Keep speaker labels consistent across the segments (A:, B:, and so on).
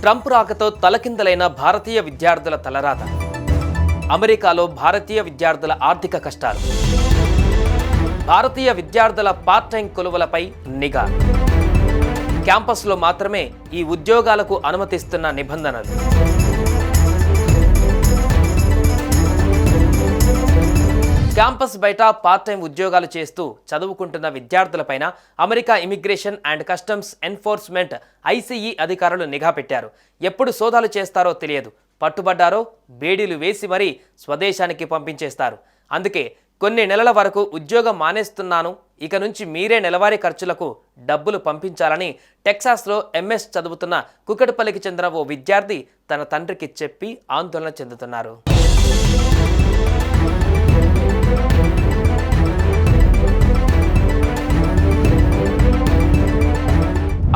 A: Trump రాకతో తలకిందలైన భారతీయ విద్యార్థుల తలరాత. అమెరికాలో భారతీయ విద్యార్థుల ఆర్థిక కష్టాలు. భారతీయ విద్యార్థుల పార్ట్ టైం కొలువులపై నిఘా. క్యాంపస్లో మాత్రమే ఈ ఉద్యోగాలకు అనుమతిస్తున్న నిబంధనలు. క్యాంపస్ బయట పార్ట్ టైం ఉద్యోగాలు చేస్తూ చదువుకుంటున్న విద్యార్థులపైన America immigration and customs enforcement ICE అధికారులు నిఘా పెట్టారు. ఎప్పుడు సోదాలు చేస్తారో తెలియదు. పట్టుబడ్డారో బేడీలు వేసి మరీ స్వదేశానికి పంపించేస్తారు. అందుకే కొన్ని నెలల వరకు ఉద్యోగం మానేస్తున్నాను, ఇక నుంచి మీరే నెలవారీ ఖర్చులకు డబ్బులు పంపించాలని టెక్సాస్లో ఎంఎస్ చదువుతున్న కుకట్పల్లికి చెందిన ఓ విద్యార్థి తన తండ్రికి చెప్పి ఆందోళన చెందుతున్నారు.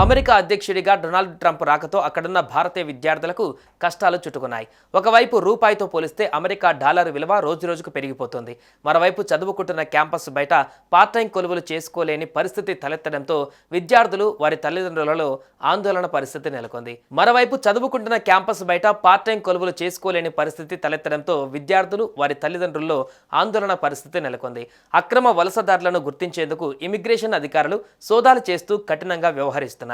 A: అమెరికా అధ్యక్షుడిగా డొనాల్డ్ ట్రంప్ రాకతో అక్కడున్న భారతీయ విద్యార్థులకు కష్టాలు చుట్టుకున్నాయి. ఒకవైపు రూపాయితో పోలిస్తే అమెరికా డాలర్ విలువ రోజురోజుకు పెరిగిపోతుంది. మరోవైపు చదువుకుంటున్న క్యాంపస్ బయట పార్ట్ టైం కొలువులు చేసుకోలేని పరిస్థితి తలెత్తడంతో విద్యార్థులు వారి తల్లిదండ్రులలో ఆందోళన పరిస్థితి నెలకొంది. మరోవైపు చదువుకుంటున్న క్యాంపస్ బయట పార్ట్ టైం కొలువులు చేసుకోలేని పరిస్థితి తలెత్తడంతో విద్యార్థులు వారి తల్లిదండ్రుల్లో ఆందోళన పరిస్థితి నెలకొంది. అక్రమ వలసదారులను గుర్తించేందుకు ఇమిగ్రేషన్ అధికారులు సోదాలు చేస్తూ కఠినంగా వ్యవహరిస్తున్నారు.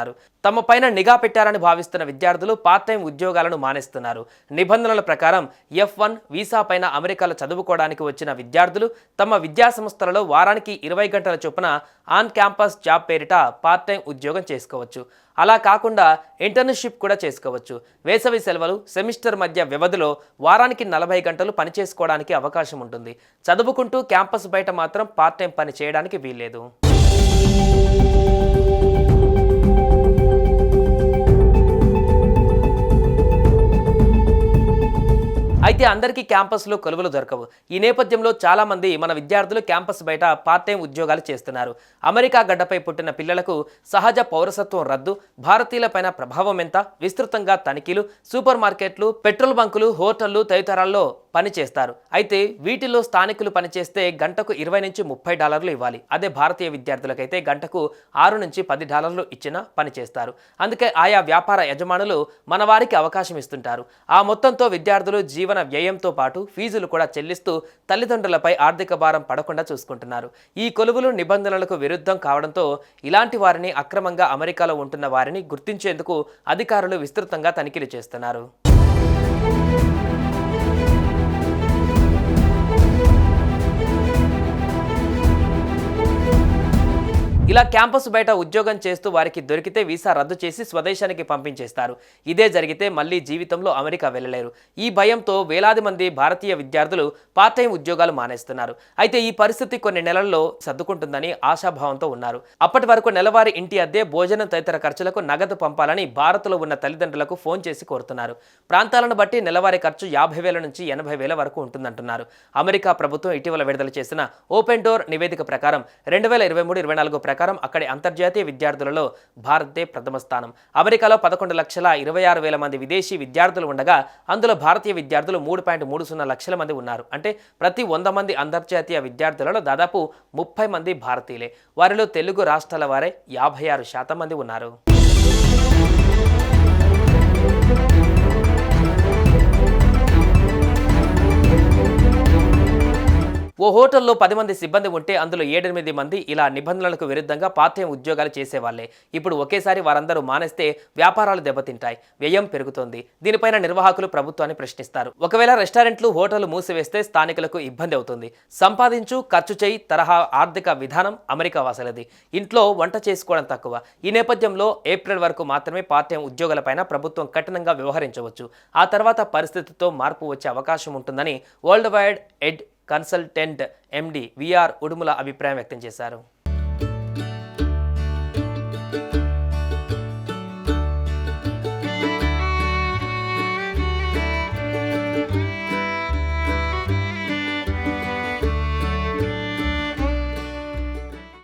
A: తమ పైన నిఘా పెట్టారని భావిస్తున్న విద్యార్థులు పార్ట్ టైం ఉద్యోగాలను మానేస్తున్నారు. నిబంధనల ప్రకారం F1 వీసా పైన అమెరికాలో చదువుకోవడానికి వచ్చిన విద్యార్థులు తమ విద్యా సంస్థలలో వారానికి 20 గంటల చొప్పున ఆన్ క్యాంపస్ జాబ్ పేరిట పార్ట్ టైం ఉద్యోగం చేసుకోవచ్చు. అలా కాకుండా ఇంటర్న్షిప్ కూడా చేసుకోవచ్చు. వేసవి సెలవులు, సెమిస్టర్ మధ్య వ్యవధిలో వారానికి 40 గంటలు పనిచేసుకోవడానికి అవకాశం ఉంటుంది. చదువుకుంటూ క్యాంపస్ బయట మాత్రం పార్ట్ టైం పని చేయడానికి వీల్లేదు. అయితే అందరికీ క్యాంపస్లో కొలువులు దొరకవు. ఈ నేపథ్యంలో చాలామంది మన విద్యార్థులు క్యాంపస్ బయట పార్ట్ టైం ఉద్యోగాలు చేస్తున్నారు. అమెరికా గడ్డపై పుట్టిన పిల్లలకు సహజ పౌరసత్వం రద్దు, భారతీయులపైన ప్రభావం ఎంత, విస్తృతంగా తనిఖీలు, సూపర్ మార్కెట్లు, పెట్రోల్ బంకులు, హోటళ్లు తదితరాల్లో పనిచేస్తారు. అయితే వీటిలో స్థానికులు పనిచేస్తే గంటకు $20 నుంచి $30 ఇవ్వాలి. అదే భారతీయ విద్యార్థులకైతే గంటకు $6 నుంచి $10 ఇచ్చినా పనిచేస్తారు. అందుకే ఆయా వ్యాపార యజమానులు మన వారికి అవకాశం ఇస్తుంటారు. ఆ మొత్తంతో విద్యార్థులు జీవన వ్యయంతో పాటు ఫీజులు కూడా చెల్లిస్తూ తల్లిదండ్రులపై ఆర్థిక భారం పడకుండా చూసుకుంటున్నారు. ఈ కొలువులు నిబంధనలకు విరుద్ధం కావడంతో ఇలాంటి వారిని, అక్రమంగా అమెరికాలో ఉంటున్న వారిని గుర్తించేందుకు అధికారులు విస్తృతంగా తనిఖీలు చేస్తున్నారు. ఇలా క్యాంపస్ బయట ఉద్యోగం చేస్తూ వారికి దొరికితే వీసా రద్దు చేసి స్వదేశానికి పంపించేస్తారు. ఇదే జరిగితే మళ్ళీ జీవితంలో అమెరికా వెళ్ళలేరు. ఈ భయంతో వేలాది మంది భారతీయ విద్యార్థులు పార్ట్ టైం ఉద్యోగాలు మానేస్తున్నారు. అయితే ఈ పరిస్థితి కొన్ని నెలల్లో సర్దుకుంటుందని ఆశాభావంతో ఉన్నారు. అప్పటి వరకు నెలవారీ ఇంటి అద్దె, భోజనం తదితర ఖర్చులకు నగదు పంపాలని భారత్లో ఉన్న తల్లిదండ్రులకు ఫోన్ చేసి కోరుతున్నారు. ప్రాంతాలను బట్టి నెలవారీ ఖర్చు 50,000 నుంచి 80,000 వరకు ఉంటుందంటున్నారు. అమెరికా ప్రభుత్వం ఇటీవల విడుదల చేసిన ఓపెన్ డోర్ నివేదిక ప్రకారం 2023-24 ప్రకారం అక్కడి అంతర్జాతీయ విద్యార్థులలో భారతే ప్రథమ స్థానం. అమెరికాలో 11,26,000 మంది విదేశీ విద్యార్థులు ఉండగా అందులో భారతీయ విద్యార్థులు 3.30 లక్షల మంది ఉన్నారు. అంటే ప్రతి 100 మంది అంతర్జాతీయ విద్యార్థులలో దాదాపు 30 మంది భారతీయులే. వారిలో తెలుగు రాష్ట్రాల వారే 56% మంది ఉన్నారు. ఓ హోటల్లో 10 మంది సిబ్బంది ఉంటే అందులో 7-8 మంది ఇలా నిబంధనలకు విరుద్ధంగా పార్ట్ టైం ఉద్యోగాలు చేసేవాళ్లే. ఇప్పుడు ఒకేసారి వారందరూ మానేస్తే వ్యాపారాలు దెబ్బతింటాయి, వ్యయం పెరుగుతోంది. దీనిపైన నిర్వాహకులు ప్రభుత్వాన్ని ప్రశ్నిస్తారు. ఒకవేళ రెస్టారెంట్లు, హోటళ్లు మూసివేస్తే స్థానికులకు ఇబ్బంది అవుతుంది. సంపాదించు, ఖర్చు చేయి తరహా ఆర్థిక విధానం అమెరికా వాసులది. ఇంట్లో వంట చేసుకోవడం తక్కువ. ఈ నేపథ్యంలో ఏప్రిల్ వరకు మాత్రమే పార్ట్ టైం ఉద్యోగాలపైన ప్రభుత్వం కఠినంగా వ్యవహరించవచ్చు. ఆ తర్వాత పరిస్థితితో మార్పు వచ్చే అవకాశం ఉంటుందని వరల్డ్ వైడ్ ఎడ్ కన్సల్టెంట్ MD VR ఉడుముల అభిప్రాయం వ్యక్తం చేశారు.